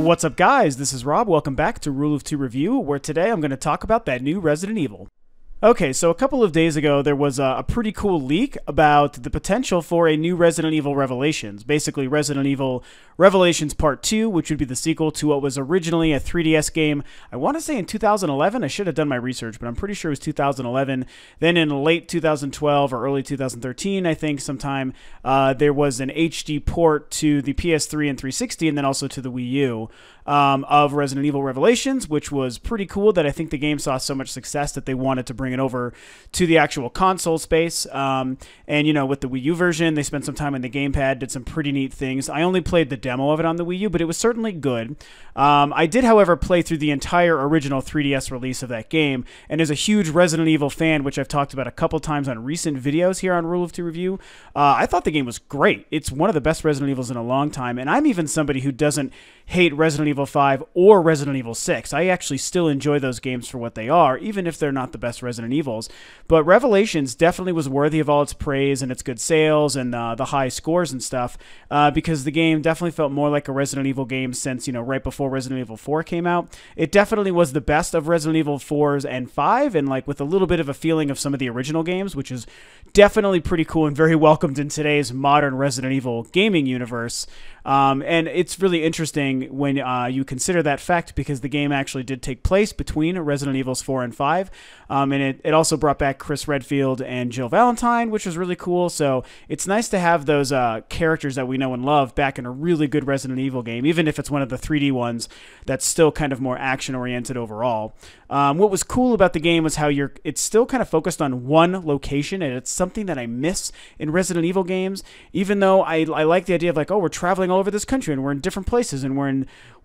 What's up, guys? This is Rob. Welcome back to Rule of Two Review, where today I'm going to talk about that new Resident Evil. Okay, so a couple of days ago, there was a pretty cool leak about the potential for a new Resident Evil Revelations. Basically, Resident Evil Revelations Part 2, which would be the sequel to what was originally a 3DS game. I want to say in 2011. I should have done my research, but I'm pretty sure it was 2011. Then in late 2012 or early 2013, I think sometime, there was an HD port to the PS3 and 360, and then also to the Wii U. Of Resident Evil Revelations, which was pretty cool that I think the game saw so much success that they wanted to bring it over to the actual console space. And, you know, with the Wii U version, they spent some time in the gamepad, did some pretty neat things. I only played the demo of it on the Wii U, but it was certainly good. I did, however, play through the entire original 3DS release of that game, and as a huge Resident Evil fan, which I've talked about a couple times on recent videos here on Rule of Two Review, I thought the game was great. It's one of the best Resident Evils in a long time, and I'm even somebody who doesn't hate Resident Evil 5 or Resident Evil 6. I actually still enjoy those games for what they are, even if they're not the best Resident Evils. But Revelations definitely was worthy of all its praise and its good sales and the high scores and stuff, because the game definitely felt more like a Resident Evil game since, you know, right before Resident Evil 4 came out. It definitely was the best of Resident Evil 4s and 5, and like with a little bit of a feeling of some of the original games, which is definitely pretty cool and very welcomed in today's modern Resident Evil gaming universe. And it's really interesting when you consider that fact, because the game actually did take place between Resident Evils 4 and 5. And it also brought back Chris Redfield and Jill Valentine, which was really cool. So it's nice to have those characters that we know and love back in a really good Resident Evil game, even if it's one of the 3D ones that's still kind of more action-oriented overall. What was cool about the game was how it's still kind of focused on one location, and it's something that I miss in Resident Evil games, even though I like the idea of like, oh, we're traveling all over this country, and we're in different places, and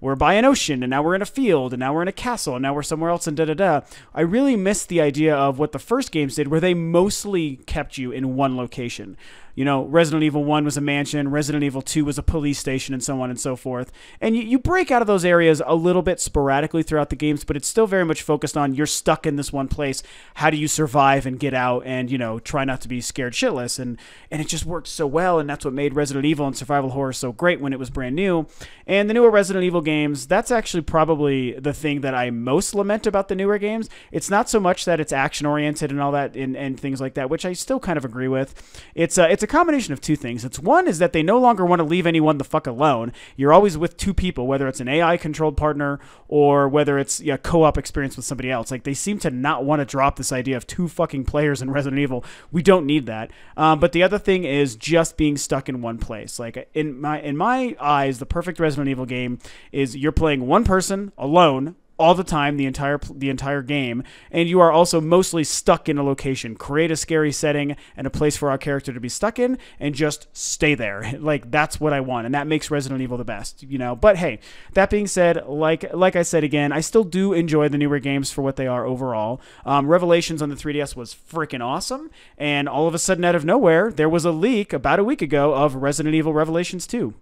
we're by an ocean, and now we're in a field, and now we're in a castle, and now we're somewhere else, and da-da-da. I really miss the idea of what the first games did, where they mostly kept you in one location. You know, Resident Evil 1 was a mansion, Resident Evil 2 was a police station, and so on and so forth. And you break out of those areas a little bit sporadically throughout the games, but it's still very much focused on you're stuck in this one place. How do you survive and get out and, you know, try not to be scared shitless? And it just worked so well, and that's what made Resident Evil and survival horror so great when it was brand new. And the newer Resident Evil games, that's actually probably the thing that I most lament about the newer games. It's not so much that it's action-oriented and all that and things like that, which I still kind of agree with. It's a combination of two things. It's one is that they no longer want to leave anyone the fuck alone. You're always with two people, whether it's an AI-controlled partner or whether it's a co-op experience with somebody else. Like, they seem to not want to drop this idea of two fucking players in Resident Evil. We don't need that. But the other thing is just being stuck in one place. Like, in my eyes, the perfect Resident Evil game is you're playing one person alone all the time, the entire game, and you are also mostly stuck in a location. Create a scary setting and a place for our character to be stuck in, and just stay there. Like, that's what I want, and that makes Resident Evil the best, you know. But hey, that being said, like I said again, I still do enjoy the newer games for what they are overall. Revelations on the 3DS was freaking awesome, and all of a sudden, out of nowhere, there was a leak about a week ago of Resident Evil Revelations 2.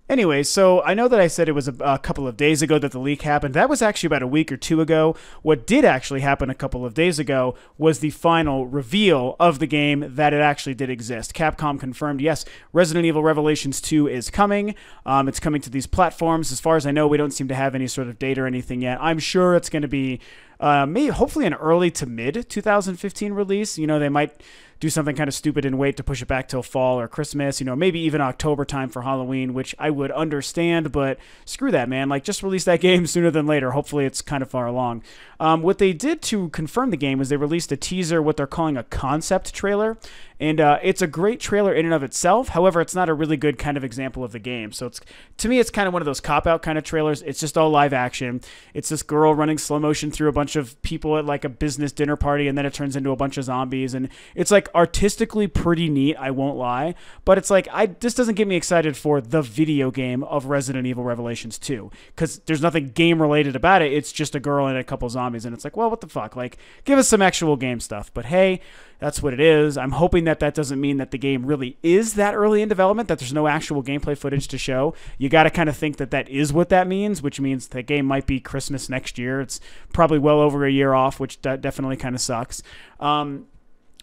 Anyway, so I know that I said it was a couple of days ago that the leak happened. That was actually about a week or two ago. What did actually happen a couple of days ago was the final reveal of the game that it actually did exist. Capcom confirmed, yes, Resident Evil Revelations 2 is coming. It's coming to these platforms. As far as I know, we don't seem to have any sort of date or anything yet. I'm sure it's going to be maybe hopefully an early to mid 2015 release. You know, they might do something kind of stupid and wait to push it back till fall or Christmas, you know, maybe even October time for Halloween, which I would understand, but screw that, man. Like, just release that game sooner than later. Hopefully it's kind of far along. What they did to confirm the game was they released a teaser, what they're calling a concept trailer, and it's a great trailer in and of itself. However, it's not a really good kind of example of the game. So to me, it's kind of one of those cop-out kind of trailers. It's just all live action. It's this girl running slow motion through a bunch of people at like a business dinner party, and then it turns into a bunch of zombies, and it's like artistically pretty neat, I won't lie, but it's like, this doesn't get me excited for the video game of Resident Evil Revelations 2, because there's nothing game related about it. It's just a girl and a couple zombies, and it's like, well, what the fuck? Like, give us some actual game stuff. But hey, that's what it is. I'm hoping that doesn't mean that the game really is that early in development, that there's no actual gameplay footage to show. You got to kind of think that is what that means, which means the game might be Christmas next year. It's probably well over a year off, which definitely kind of sucks.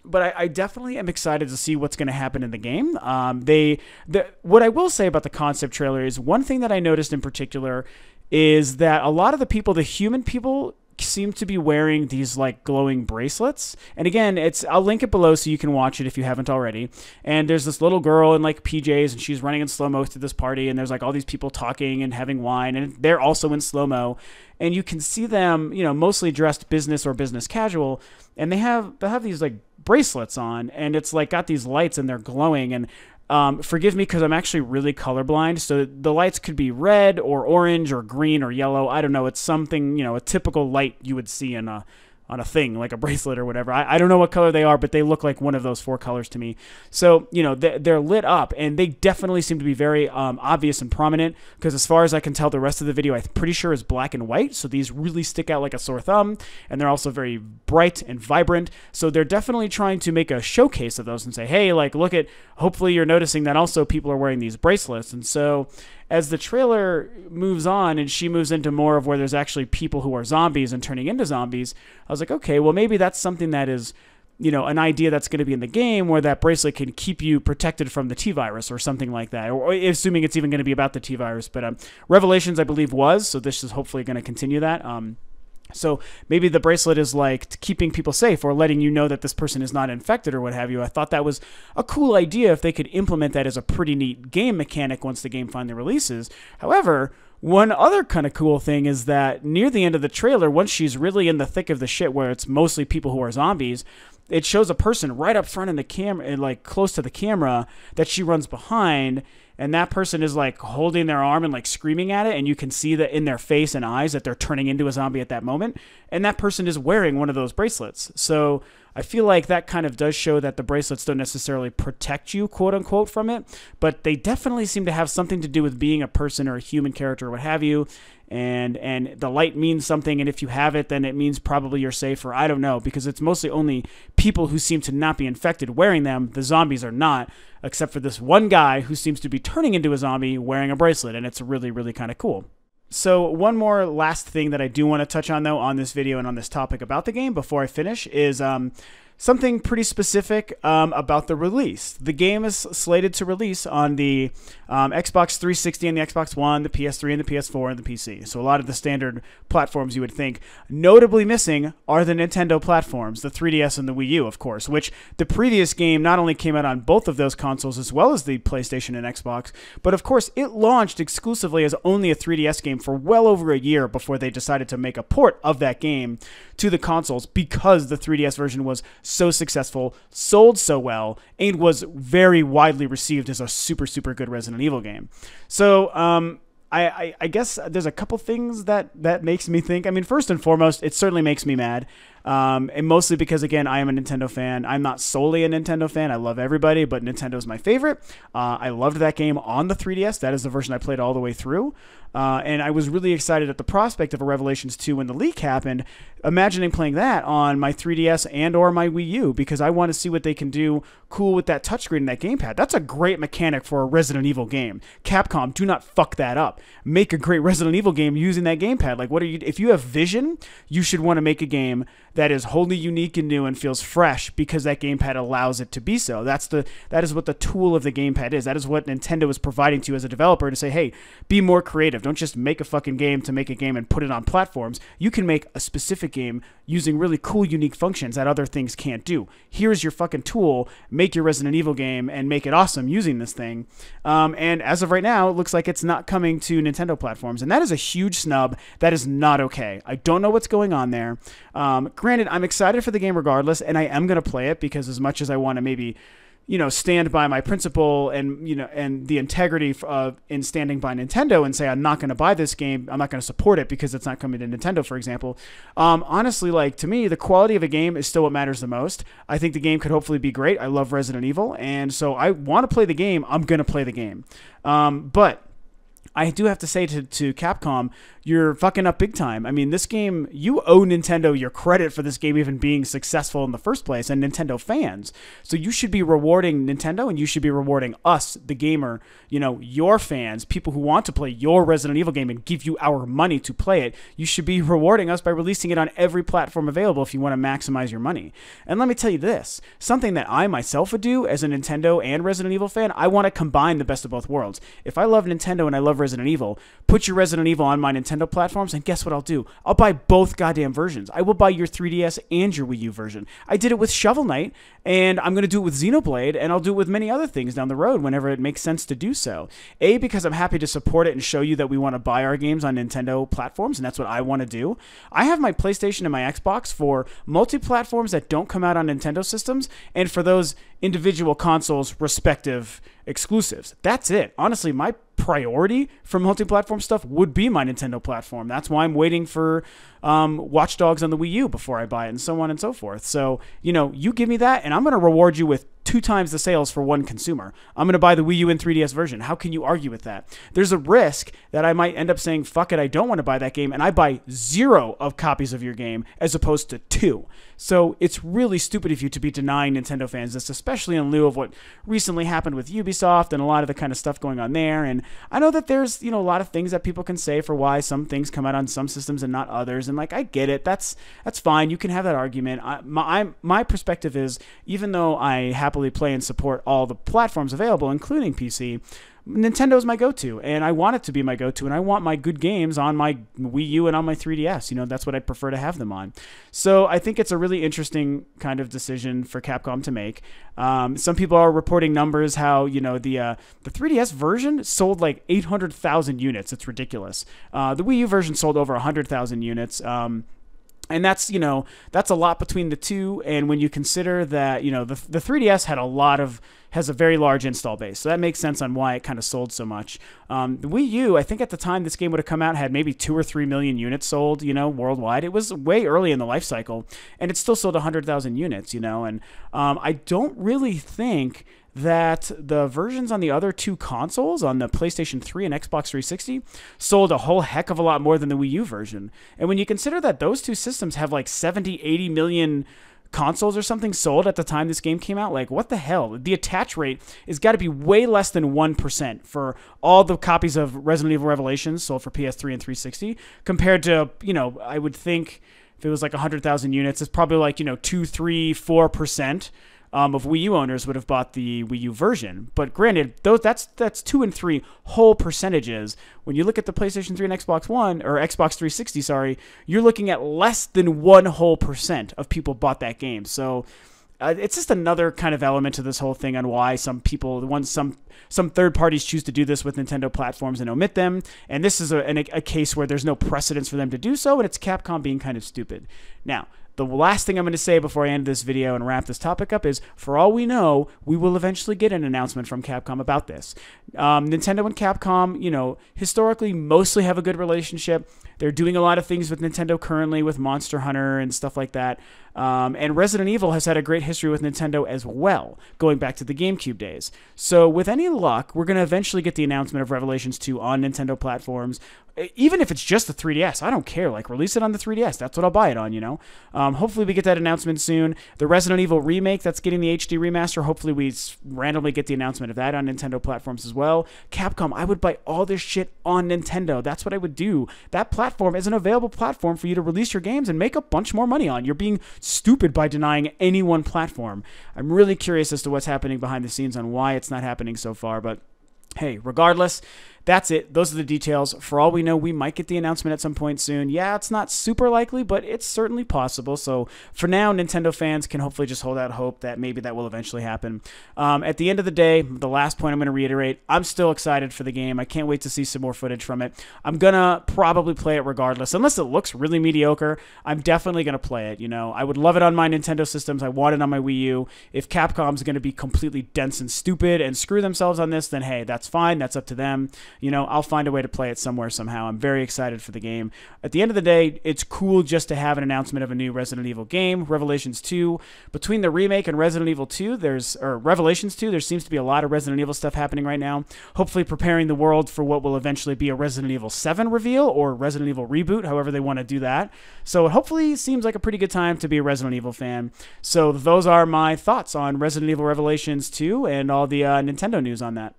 But I definitely am excited to see what's going to happen in the game. What I will say about the concept trailer is one thing that I noticed in particular is that a lot of the people, the human people, seem to be wearing these like glowing bracelets. And again, I'll link it below so you can watch it if you haven't already. And there's this little girl in like PJs, and she's running in slow-mo to this party, and there's like all these people talking and having wine, and they're also in slow-mo. And you can see them, mostly dressed business or business casual, and they have these like bracelets on, and it's like got these lights and they're glowing. And forgive me because I'm actually really colorblind, so the lights could be red or orange or green or yellow. I don't know. It's something, a typical light you would see on a thing, like a bracelet or whatever. I don't know what color they are, but they look like one of those 4 colors to me. So, they're lit up, and they definitely seem to be very obvious and prominent, because as far as I can tell, the rest of the video, I'm pretty sure, is black and white. So these really stick out like a sore thumb, and they're also very bright and vibrant. So they're definitely trying to make a showcase of those and say, hey, like, look at, hopefully you're noticing that also people are wearing these bracelets. And so as the trailer moves on and she moves into more of where there's actually people who are zombies and turning into zombies, I was like, okay, well, maybe that's something that is, an idea that's going to be in the game, where that bracelet can keep you protected from the T-virus or something like that, or assuming it's even going to be about the T-virus. But Revelations, I believe, was, so this is hopefully going to continue that. So maybe the bracelet is like keeping people safe or letting you know that this person is not infected or what have you. I thought that was a cool idea if they could implement that as a pretty neat game mechanic once the game finally releases. However, one other kind of cool thing is that near the end of the trailer, once she's really in the thick of the shit where it's mostly people who are zombies, it shows a person right up front in the camera, like close to the camera, that she runs behind. And that person is like holding their arm and like screaming at it, and you can see that in their face and eyes that they're turning into a zombie at that moment. And that person is wearing one of those bracelets. So I feel like that kind of does show that the bracelets don't necessarily protect you, quote unquote, from it, but they definitely seem to have something to do with being a person or a human character or what have you. And the light means something, and if you have it, then it means probably you're safe, or I don't know, because it's mostly only people who seem to not be infected wearing them. The zombies are not, except for this one guy who seems to be turning into a zombie wearing a bracelet, and it's really, really kind of cool. So one more last thing that I do want to touch on, though, on this video and on this topic about the game before I finish is something pretty specific about the release. The game is slated to release on the Xbox 360 and the Xbox One, the PS3 and the PS4 and the PC. So a lot of the standard platforms you would think. Notably missing are the Nintendo platforms, the 3DS and the Wii U, of course, which the previous game not only came out on both of those consoles as well as the PlayStation and Xbox, but of course it launched exclusively as only a 3DS game for well over a year before they decided to make a port of that game to the consoles, because the 3DS version was so successful, sold so well, and was very widely received as a super, super good Resident Evil game. So, I guess there's a couple things that makes me think. I mean, first and foremost, it certainly makes me mad. And mostly because, again, I am a Nintendo fan. I'm not solely a Nintendo fan. I love everybody, but Nintendo is my favorite. I loved that game on the 3DS. That is the version I played all the way through. And I was really excited at the prospect of a Revelations 2 when the leak happened, imagining playing that on my 3DS and or my Wii U, because I want to see what they can do cool with that touchscreen and that gamepad. That's a great mechanic for a Resident Evil game. Capcom, do not fuck that up. Make a great Resident Evil game using that gamepad. Like, what are you? If you have vision, you should want to make a game that is wholly unique and new and feels fresh, because that gamepad allows it to be so. That is what the tool of the gamepad is. That is what Nintendo is providing to you as a developer, to say, hey, be more creative. Don't just make a fucking game to make a game and put it on platforms. You can make a specific game using really cool, unique functions that other things can't do. Here's your fucking tool. Make your Resident Evil game and make it awesome using this thing. And as of right now, it looks like it's not coming to Nintendo platforms, and that is a huge snub. That is not okay. I don't know what's going on there. Granted, I'm excited for the game regardless, and I am going to play it, because as much as I want to maybe, stand by my principle and, and the integrity of in standing by Nintendo and say, I'm not going to buy this game, I'm not going to support it because it's not coming to Nintendo, for example. Honestly, like, to me, the quality of a game is still what matters the most. I think the game could hopefully be great. I love Resident Evil, and so I want to play the game. I'm going to play the game. But I do have to say to Capcom, you're fucking up big time. I mean, this game, you owe Nintendo your credit for this game even being successful in the first place, and Nintendo fans. So you should be rewarding Nintendo, and you should be rewarding us, the gamer, your fans, people who want to play your Resident Evil game and give you our money to play it. You should be rewarding us by releasing it on every platform available if you want to maximize your money. And let me tell you this, something that I myself would do as a Nintendo and Resident Evil fan, I want to combine the best of both worlds. If I love Nintendo and I love Resident Evil, put your Resident Evil on my Nintendo platforms, and guess what I'll do? I'll buy both goddamn versions. I will buy your 3DS and your Wii U version. I did it with Shovel Knight, and I'm going to do it with Xenoblade, and I'll do it with many other things down the road whenever it makes sense to do so. A, because I'm happy to support it and show you that we want to buy our games on Nintendo platforms, and that's what I want to do. I have my PlayStation and my Xbox for multi-platforms that don't come out on Nintendo systems, and for those individual consoles' respective exclusives. That's it. Honestly, my priority for multi-platform stuff would be my Nintendo platform. That's why I'm waiting for Watch Dogs on the Wii U before I buy it, and so on and so forth. So, you know, you give me that, and I'm going to reward you with 2 times the sales for one consumer. I'm going to buy the Wii U and 3DS version. How can you argue with that? There's a risk that I might end up saying, fuck it, I don't want to buy that game, and I buy 0 of copies of your game as opposed to 2. So it's really stupid of you to be denying Nintendo fans this, especially in lieu of what recently happened with Ubisoft and a lot of the kind of stuff going on there. And I know that there's, you know, a lot of things that people can say for why some things come out on some systems and not others. And like, I get it. That's fine. You can have that argument. My perspective is, even though I happily play and support all the platforms available, including PC, Nintendo is my go-to, and I want it to be my go-to, and I want my good games on my Wii U and on my 3DS. You know, that's what I'd prefer to have them on. So I think it's a really interesting kind of decision for Capcom to make. Some people are reporting numbers how, you know, the 3DS version sold like 800,000 units. It's ridiculous. The Wii U version sold over 100,000 units. And that's, you know, that's a lot between the two. And when you consider that, you know, the 3DS has a very large install base. So that makes sense on why it kind of sold so much. The Wii U, I think at the time this game would have come out, had maybe 2 or 3 million units sold, you know, worldwide. It was way early in the life cycle, and it still sold 100,000 units, you know. And I don't really think that the versions on the other 2 consoles, on the PlayStation 3 and Xbox 360, sold a whole heck of a lot more than the Wii U version. And when you consider that those 2 systems have like 70, 80 million consoles or something sold at the time this game came out, like, what the hell? The attach rate has got to be way less than 1% for all the copies of Resident Evil Revelations sold for PS3 and 360, compared to, you know, I would think if it was like 100,000 units, it's probably like, you know, 2, 3, 4% of Wii U owners would have bought the Wii U version. But granted, that's 2 and 3 whole percentages. When you look at the PlayStation 3 and Xbox One, or Xbox 360, sorry, you're looking at less than 1% of people bought that game. So it's just another kind of element to this whole thing on why some third parties choose to do this with Nintendo platforms and omit them. And this is a case where there's no precedence for them to do so, and it's Capcom being kind of stupid. Now, the last thing I'm going to say before I end this video and wrap this topic up is, for all we know, we will eventually get an announcement from Capcom about this. Nintendo and Capcom, you know, historically mostly have a good relationship. They're doing a lot of things with Nintendo currently with Monster Hunter and stuff like that. And Resident Evil has had a great history with Nintendo as well, going back to the GameCube days. So with any luck, we're going to eventually get the announcement of Revelations 2 on Nintendo platforms. Even if it's just the 3DS, I don't care. Like, release it on the 3DS. That's what I'll buy it on, you know? Hopefully we get that announcement soon. The Resident Evil remake that's getting the HD remaster, hopefully we randomly get the announcement of that on Nintendo platforms as well. Capcom, I would buy all this shit on Nintendo. That's what I would do. That platform is an available platform for you to release your games and make a bunch more money on. You're being stupid by denying any one platform. I'm really curious as to what's happening behind the scenes on why it's not happening so far, but hey, regardless, that's it. Those are the details. For all we know, we might get the announcement at some point soon. Yeah, it's not super likely, but it's certainly possible. So for now, Nintendo fans can hopefully just hold out hope that maybe that will eventually happen. At the end of the day, the last point I'm going to reiterate, I'm still excited for the game. I can't wait to see some more footage from it. I'm going to probably play it regardless. Unless it looks really mediocre, I'm definitely going to play it. You know, I would love it on my Nintendo systems. I want it on my Wii U. If Capcom's going to be completely dense and stupid and screw themselves on this, then hey, that's fine. That's up to them. You know, I'll find a way to play it somewhere, somehow. I'm very excited for the game. At the end of the day, it's cool just to have an announcement of a new Resident Evil game, Revelations 2. Between the remake and Resident Evil 2, Revelations 2, there seems to be a lot of Resident Evil stuff happening right now. Hopefully preparing the world for what will eventually be a Resident Evil 7 reveal or Resident Evil reboot, however they want to do that. So it hopefully seems like a pretty good time to be a Resident Evil fan. So those are my thoughts on Resident Evil Revelations 2 and all the Nintendo news on that.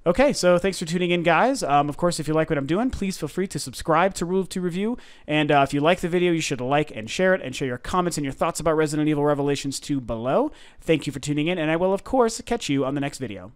Okay, so thanks for tuning in, guys. Of course, if you like what I'm doing, please feel free to subscribe to Rule of 2 Review. And if you like the video, you should like and share it, and share your comments and your thoughts about Resident Evil Revelations 2 below. Thank you for tuning in, and I will, of course, catch you on the next video.